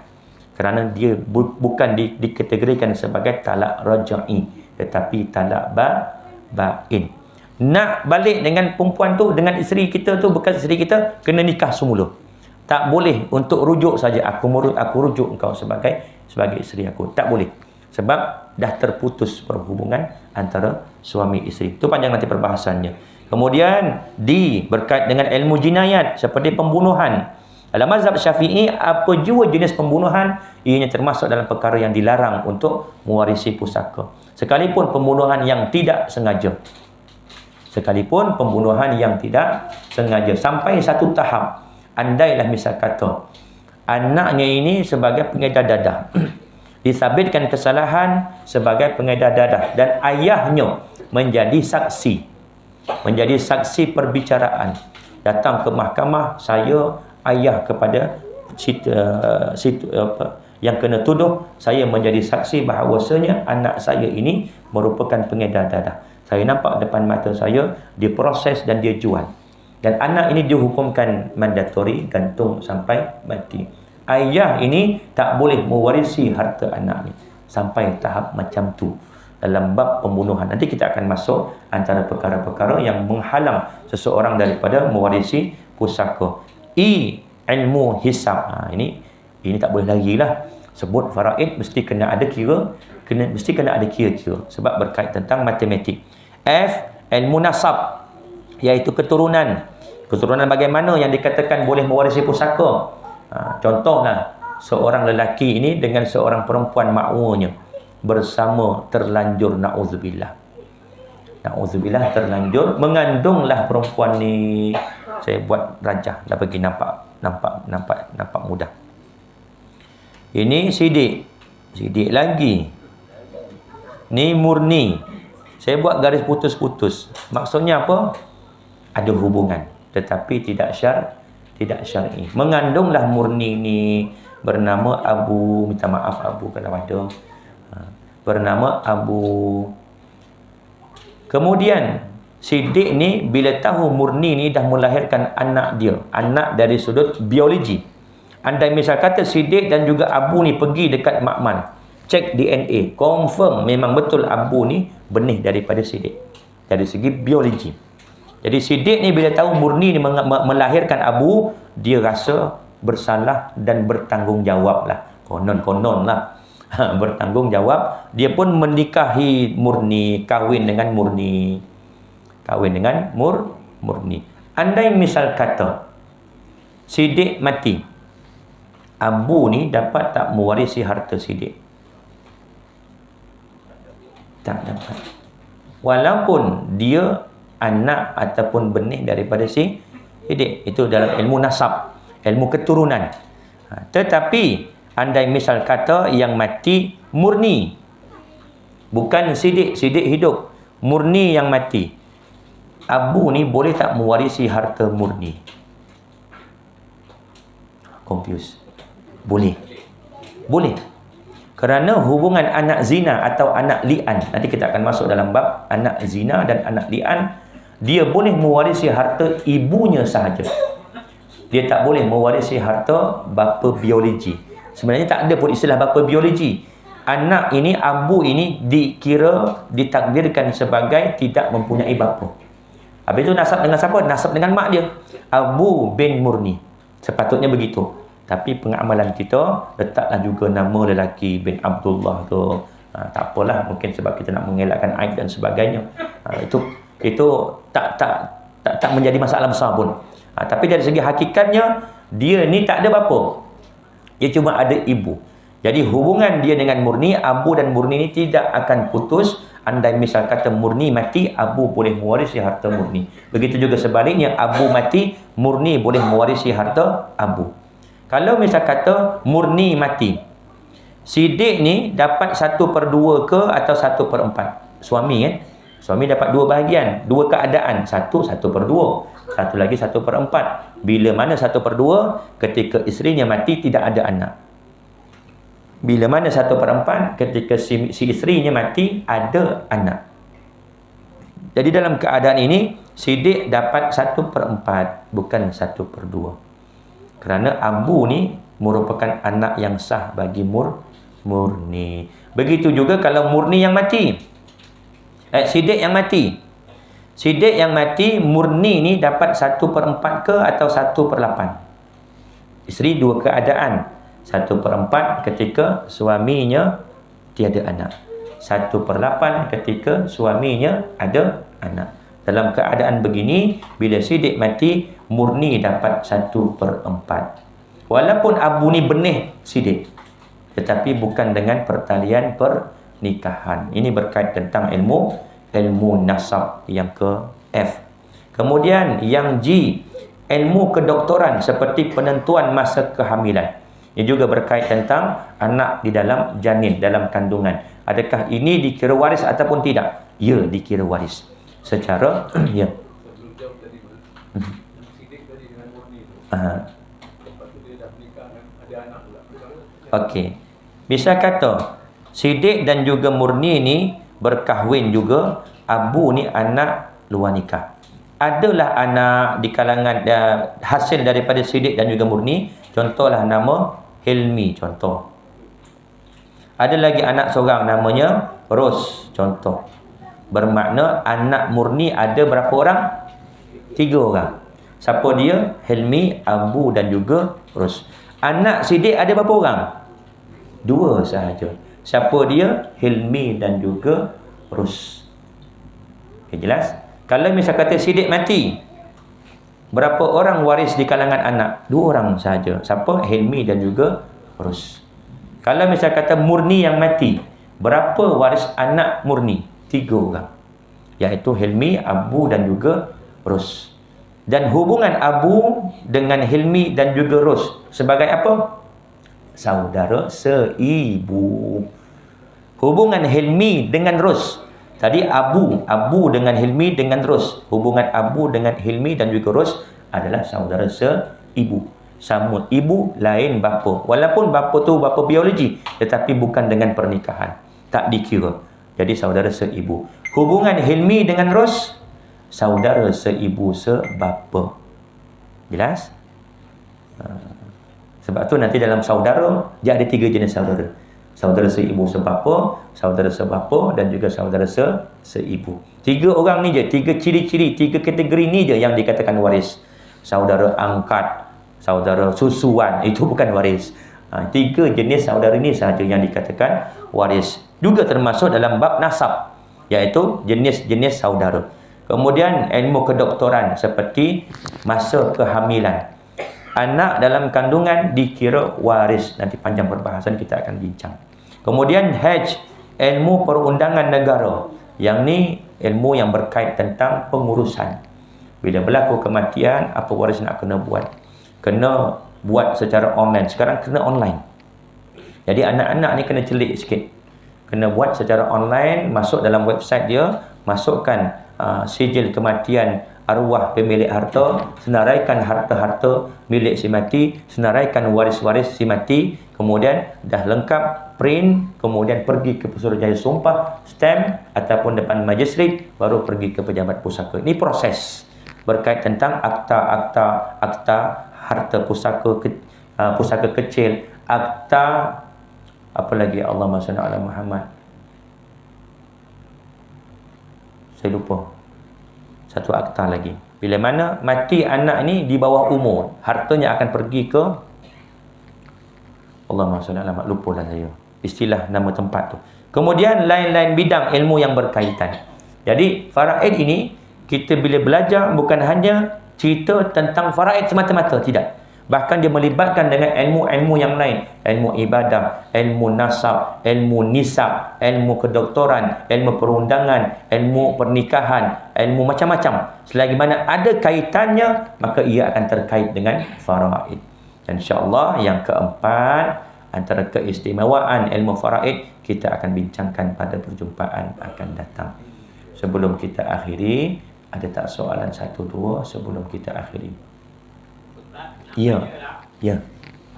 Kerana dia bukan dikategorikan sebagai talak rajai, tetapi talak bain. Nak balik dengan perempuan tu, dengan isteri kita tu, bekas isteri kita, kena nikah semula. Tak boleh untuk rujuk saja, aku rujuk engkau sebagai isteri aku. Tak boleh. Sebab dah terputus perhubungan antara suami isteri. Itu panjang nanti perbahasannya. Kemudian berkait dengan ilmu jinayat seperti pembunuhan. Dalam mazhab Syafi'i, apa jua jenis pembunuhan, ianya termasuk dalam perkara yang dilarang untuk mewarisi pusaka. Sekalipun pembunuhan yang tidak sengaja. Sekalipun pembunuhan yang tidak sengaja. Sampai satu tahap, andailah misal kata anaknya ini sebagai pengedar dadah, disabitkan kesalahan sebagai pengedar dadah, dan ayahnya menjadi saksi perbicaraan, datang ke mahkamah, saya ayah kepada yang kena tuduh, saya menjadi saksi bahawasanya anak saya ini merupakan pengedar dadah. Saya nampak depan mata saya, dia proses dan dia jual. Dan anak ini dihukumkan mandatori, gantung sampai mati. Ayah ini tak boleh mewarisi harta anak ni. Sampai tahap macam tu dalam bab pembunuhan. Nanti kita akan masuk antara perkara-perkara yang menghalang seseorang daripada mewarisi pusaka. Ilmu hisab. Ini tak boleh lagi lah. Sebut faraid mesti kena ada mesti kena ada kira-kira. Sebab berkait tentang matematik. Ilmu nasab, iaitu keturunan. Keturunan bagaimana yang dikatakan boleh mewarisi pusaka. Contohlah, seorang lelaki ini dengan seorang perempuan makmunya bersama, terlanjur, na'udzubillah terlanjur, mengandunglah perempuan ni. Saya buat rajah dah bagi nampak mudah. Ini sidik lagi, ni murni. Saya buat garis putus-putus. Maksudnya apa? Ada hubungan, tetapi tidak syar'i. Mengandunglah murni ni, bernama Abu, minta maaf Abu kalau ada, bernama Abu. Kemudian Siddiq ni bila tahu Murni ni dah melahirkan anak dia, anak dari sudut biologi. Andai misal kata Siddiq dan juga Abu ni pergi dekat makmal, cek DNA, confirm memang betul Abu ni benih daripada Siddiq dari segi biologi. Jadi Siddiq ni bila tahu Murni ni melahirkan Abu, dia rasa bersalah dan bertanggungjawab lah. Konon-konon lah. Bertanggungjawab. Dia pun menikahi Murni, kahwin dengan Murni. Murni. Andai misal kata Siddiq mati, Abu ni dapat tak mewarisi harta Siddiq? Tak dapat. Walaupun dia anak ataupun benih daripada si Siddiq. Itu dalam ilmu nasab, ilmu keturunan. Tetapi andai misal kata yang mati Murni, bukan Siddiq hidup, Murni yang mati, Abu ni boleh tak mewarisi harta Murni? Confused. Boleh. Kerana hubungan anak zina atau anak li'an, nanti kita akan masuk dalam bab anak zina dan anak li'an, dia boleh mewarisi harta ibunya sahaja. Dia tak boleh mewarisi harta bapa biologi. Sebenarnya tak ada pun istilah bapa biologi. Anak ini, Abu ini ditakdirkan sebagai tidak mempunyai bapa. Habis itu nasab dengan siapa? Nasab dengan mak dia, Abu bin Murni. Sepatutnya begitu. Tapi pengamalan kita letaklah juga nama lelaki bin Abdullah tu. Tak apalah, mungkin sebab kita nak mengelakkan aib dan sebagainya. Itu tak menjadi masalah besar pun. Tapi dari segi hakikatnya, dia ni tak ada bapa. Dia cuma ada ibu. Jadi hubungan dia dengan Murni, Abu dan Murni ni tidak akan putus. Andai misal kata Murni mati, Abu boleh mewarisi harta Murni. Begitu juga sebaliknya, Abu mati, Murni boleh mewarisi harta Abu. Kalau misal kata Murni mati, Siddiq ni dapat 1/2 ke atau 1/4? Suami kan? Suami dapat 2 bahagian, 2 keadaan. 1/2, satu lagi 1/4. Bila mana 1/2? Ketika isterinya mati tidak ada anak. Bila mana 1/4? Ketika si isterinya mati ada anak. Jadi dalam keadaan ini Siddiq dapat 1/4, bukan 1/2. Kerana Abu ni merupakan anak yang sah bagi Murni. Begitu juga kalau Murni yang mati, Siddiq yang mati. Siddiq yang mati, Murni ni dapat 1/4 ke atau 1/8? Isteri 2 keadaan. 1/4 ketika suaminya tiada anak. 1/8 ketika suaminya ada anak. Dalam keadaan begini, bila Siddiq mati, Murni dapat 1/4. Walaupun Abu ni benih Siddiq, tetapi bukan dengan pertalian pernikahan. Ini berkait tentang ilmu nasab yang ke F. Kemudian yang G, ilmu kedoktoran seperti penentuan masa kehamilan. Ini juga berkait tentang anak di dalam janin, dalam kandungan. Adakah ini dikira waris ataupun tidak? Ya, dikira waris. Secara ya. Okey. Bisa kata Siddiq dan juga Murni ni berkahwin juga. Abu ni anak luar nikah. Adalah anak di kalangan hasil daripada Siddiq dan juga Murni. Contohlah nama Hilmi, contoh. Ada lagi anak seorang namanya Ros, contoh. Bermakna anak Murni ada berapa orang? 3 orang. Siapa dia? Hilmi, Abu dan juga Ros. Anak Siddiq ada berapa orang? 2 sahaja. Siapa dia? Hilmi dan juga Ros. Okay, jelas? Kalau misal kata Siddiq mati, berapa orang waris di kalangan anak? 2 orang sahaja. Siapa? Hilmi dan juga Ros. Kalau misal kata Murni yang mati, berapa waris anak Murni? 3 orang. Iaitu Hilmi, Abu dan juga Ros. Dan hubungan Abu dengan Hilmi dan juga Ros sebagai apa? Saudara seibu. Hubungan Hilmi dengan Ros. Tadi Abu dengan Hilmi dengan Ros. Hubungan Abu dengan Hilmi dan juga Ros adalah saudara seibu. Sama ibu, lain bapa. Walaupun bapa tu bapa biologi, tetapi bukan dengan pernikahan. Tak dikira. Jadi saudara seibu. Hubungan Hilmi dengan Ros saudara seibu sebapa. Jelas? Sebab tu nanti dalam saudara dia ada 3 jenis saudara. Saudara seibu sebapa, saudara sebapa dan juga saudara seibu. 3 orang ni je, 3 ciri-ciri, 3 kategori ni je yang dikatakan waris. Saudara angkat, saudara susuan, itu bukan waris. 3 jenis saudara ni sahaja yang dikatakan waris. Juga termasuk dalam bab nasab, iaitu jenis-jenis saudara. Kemudian ilmu kedoktoran seperti masa kehamilan. Anak dalam kandungan dikira waris. Nanti panjang perbahasan kita akan bincang. Kemudian Hajj, ilmu perundangan negara. Yang ni ilmu yang berkait tentang pengurusan. Bila berlaku kematian, apa waris nak kena buat? Kena buat secara online. Sekarang kena online. Jadi anak-anak ni kena celik sikit. Kena buat secara online, masuk dalam website dia, masukkan sijil kematian arwah pemilik harta, senaraikan harta-harta milik si mati, senaraikan waris-waris si mati, kemudian dah lengkap, print, kemudian pergi ke Pesuruhjaya Sumpah, stamp ataupun depan majlisrik, baru pergi ke pejabat pusaka. Ini proses berkait tentang akta harta pusaka kecil, akta apa lagi, Allahumma shalli ala Muhammad, saya lupa satu akta lagi. Bila mana mati anak ni di bawah umur, hartanya akan pergi ke Allahumma shalli ala Muhammad, lupa lah saya istilah nama tempat tu. Kemudian lain-lain bidang ilmu yang berkaitan. Jadi faraid ini kita bila belajar bukan hanya cerita tentang faraid semata-mata, tidak. Bahkan dia melibatkan dengan ilmu-ilmu yang lain. Ilmu ibadah, ilmu nasab, ilmu nisab, ilmu kedoktoran, ilmu perundangan, ilmu pernikahan, ilmu macam-macam. Selagi mana ada kaitannya, maka ia akan terkait dengan faraid. Dan insya-Allah yang keempat, antara keistimewaan ilmu faraid, kita akan bincangkan pada perjumpaan akan datang. Sebelum kita akhiri, ada tak soalan 1-2 sebelum kita akhiri? Ya, ya.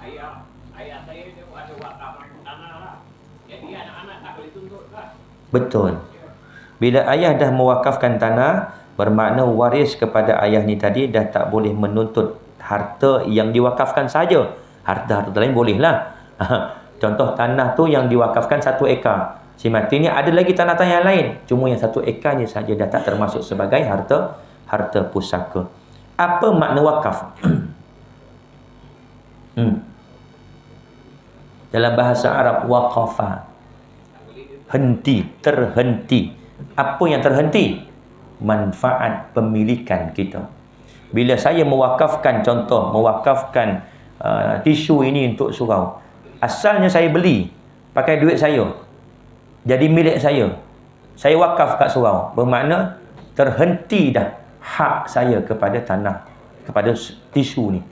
Ayah saya itu ada wakaf tanah lah. Jadi anak-anak tak boleh tuntut lah. Betul. Bila ayah dah mewakafkan tanah, bermakna waris kepada ayah ni tadi dah tak boleh menuntut harta yang diwakafkan saja. Harta-harta lain bolehlah. Contoh tanah tu yang diwakafkan 1 ekar. Si mati ni ada lagi tanah-tanah yang lain. Cuma yang 1 ekarnya saja dah tak termasuk sebagai harta pusaka. Apa makna wakaf? Dalam bahasa Arab, waqafa, henti, terhenti. Apa yang terhenti? Manfaat pemilikan kita. Bila saya mewakafkan, contoh mewakafkan tisu ini untuk surau, asalnya saya beli pakai duit saya, jadi milik saya wakaf kat surau, bermakna terhenti dah hak saya kepada tanah, kepada tisu ni.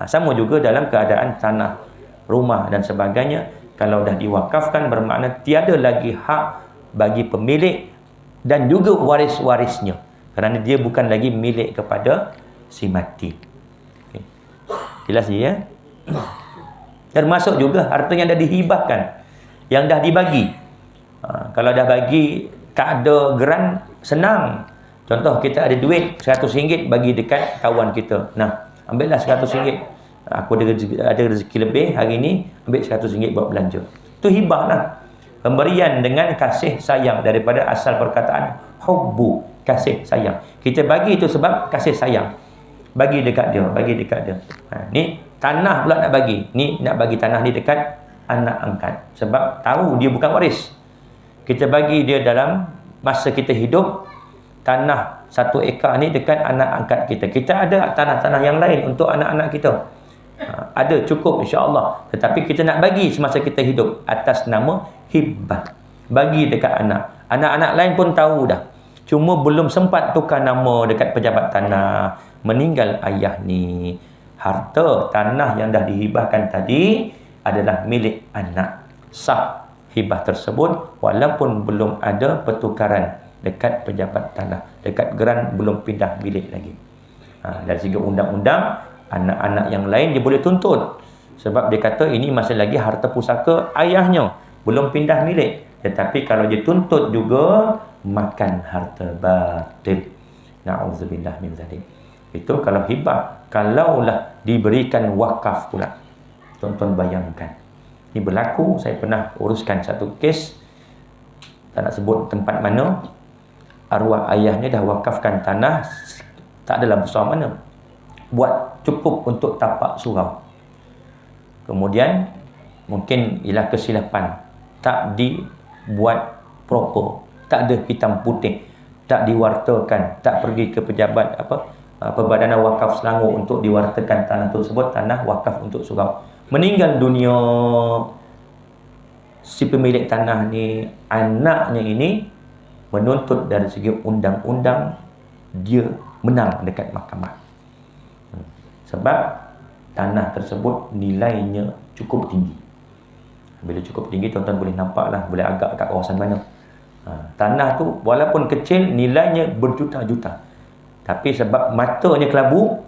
Sama juga dalam keadaan tanah, rumah dan sebagainya. Kalau dah diwakafkan, bermakna tiada lagi hak bagi pemilik dan juga waris-warisnya, kerana dia bukan lagi milik kepada si mati. Okay. Jelas ya? Termasuk juga harta yang dah dihibahkan, yang dah dibagi. Kalau dah bagi kada geran, senang. Contoh kita ada duit RM100 bagi dekat kawan kita. Nah, ambillah RM100. Aku ada rezeki lebih hari ni, ambil RM100 buat belanja. Itu hibah lah. Pemberian dengan kasih sayang, daripada asal perkataan hubbu, kasih sayang. Kita bagi itu sebab kasih sayang. Bagi dekat dia, bagi dekat dia. Ni tanah pula nak bagi. Ni nak bagi tanah ni dekat anak angkat. Sebab tahu dia bukan waris. Kita bagi dia dalam masa kita hidup, tanah 1 ekar ni dekat anak angkat kita. Kita ada tanah-tanah yang lain untuk anak-anak kita. Ada cukup insya-Allah. Tetapi kita nak bagi semasa kita hidup atas nama hibah. Bagi dekat anak. Anak-anak lain pun tahu dah. Cuma belum sempat tukar nama dekat pejabat tanah. Meninggal ayah ni, harta tanah yang dah dihibahkan tadi adalah milik anak. Sah hibah tersebut walaupun belum ada pertukaran dekat pejabat tanah, dekat geran belum pindah milik lagi. Dari segi undang-undang, anak-anak yang lain dia boleh tuntut, sebab dia kata ini masih lagi harta pusaka ayahnya, belum pindah milik. Tetapi kalau dia tuntut juga, makan harta batil. Na'udzubillah min zalik. Itu kalau hibah. Kalaulah diberikan wakaf pula, tuan-tuan bayangkan. Ini berlaku, saya pernah uruskan satu kes, tak nak sebut tempat mana, arwah ayahnya dah wakafkan tanah, tak adalah besar mana, buat cukup untuk tapak surau. Kemudian mungkin ialah kesilapan, tak dibuat proper, tak ada hitam putih, tak diwartakan, tak pergi ke pejabat Perbadanan Wakaf Selangor untuk diwartakan tanah tersebut, tanah wakaf untuk surau. Meninggal dunia si pemilik tanah ni, anaknya ini menuntut dari segi undang-undang, dia menang dekat mahkamah. Sebab tanah tersebut nilainya cukup tinggi. Bila cukup tinggi, tuan-tuan boleh nampak lah, boleh agak kat kawasan mana. Tanah tu walaupun kecil, nilainya berjuta-juta. Tapi sebab matanya kelabu,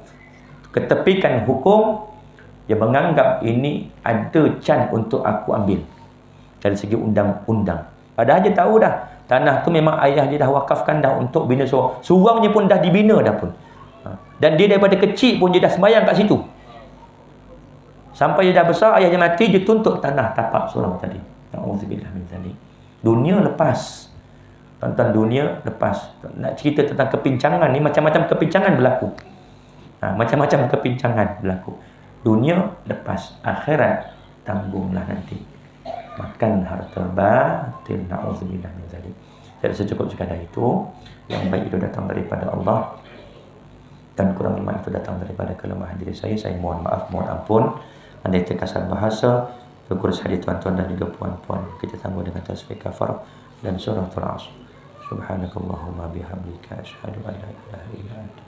ketepikan hukum, dia menganggap ini ada can untuk aku ambil dari segi undang-undang. Padahal dia tahu dah, tanah tu memang ayah dia dah wakafkan dah untuk bina surau. Suraunya pun dah dibina dah pun. Dan dia daripada kecil pun dia dah sembahyang kat situ. Sampai dia dah besar, ayah dia mati, dia tuntut tanah tapak surau tadi. Na'udzubillah min zalik. Dunia lepas. Tuan-tuan, dunia lepas. Nak cerita tentang kepincangan ni, macam-macam kepincangan berlaku. Macam-macam kepincangan berlaku. Dunia lepas, akhirat tanggunglah nanti. Makan harta batil, na'udzubillah min zalik. Jadi secukup sekadar itu. Yang baik itu datang daripada Allah, dan kurang iman itu datang daripada kelemahan diri saya. Saya mohon maaf, mohon ampun. Andai terkasar bahasa, berkurus hati tuan-tuan dan juga puan-puan. Kita tangguh dengan tasbih kafar dan suratul Asr. Subhanakallahumma bihamdika asyhadu an la ilaha illa anta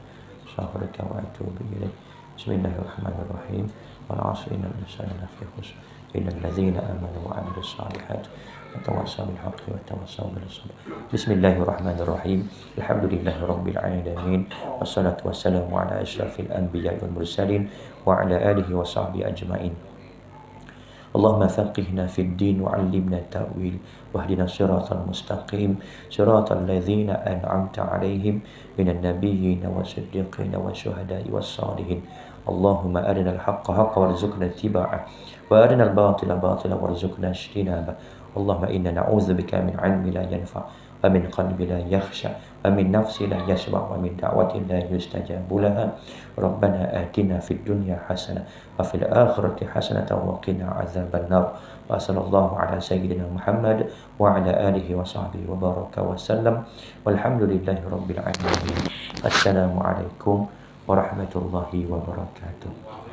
astaghfiruka wa atubu ilaik. Bismillahirrahmanirrahim. Wal 'asri innal insana lafi khusr illa allazina amanu wa 'amilus salihati wa tawassaw bil haqqi wa tawassaw bis sabr. Bismillahirrahmanirrahim. Alhamdulillahi rabbil alamin. Wassalatu wassalamu ala asyrafil anbiya'i wal mursalin wa ala alihi wa sahbihi ajma'in. Allahumma faqihna fid din wa 'allimna ta'wil wahdina siratal mustaqim siratal ladzina an'amta 'alaihim minan nabiyyin wasiddiqin wasyuhada'i wassalihin. Allahumma arina al-haqqa haqqan warzuqna ittiba'ah wa arina al-batila batilan warzuqna ijtinabah. Allahumma inna na'udzubika min 'ilmin la yanfa' wa min qalbin la yakhsha wa min nafsin la yashba' wa min da'watin la yustajabu laha. Rabbana atina fid dunya hasanah wa fil akhirati hasanah wa qina adzaban nar. Wa sallallahu ala sayyidina Muhammad wa ala alihi wa sahbihi wa baraka wa sallam. Walhamdulillahi rabbil alamin. Assalamu alaikum warahmatullahi wabarakatuh.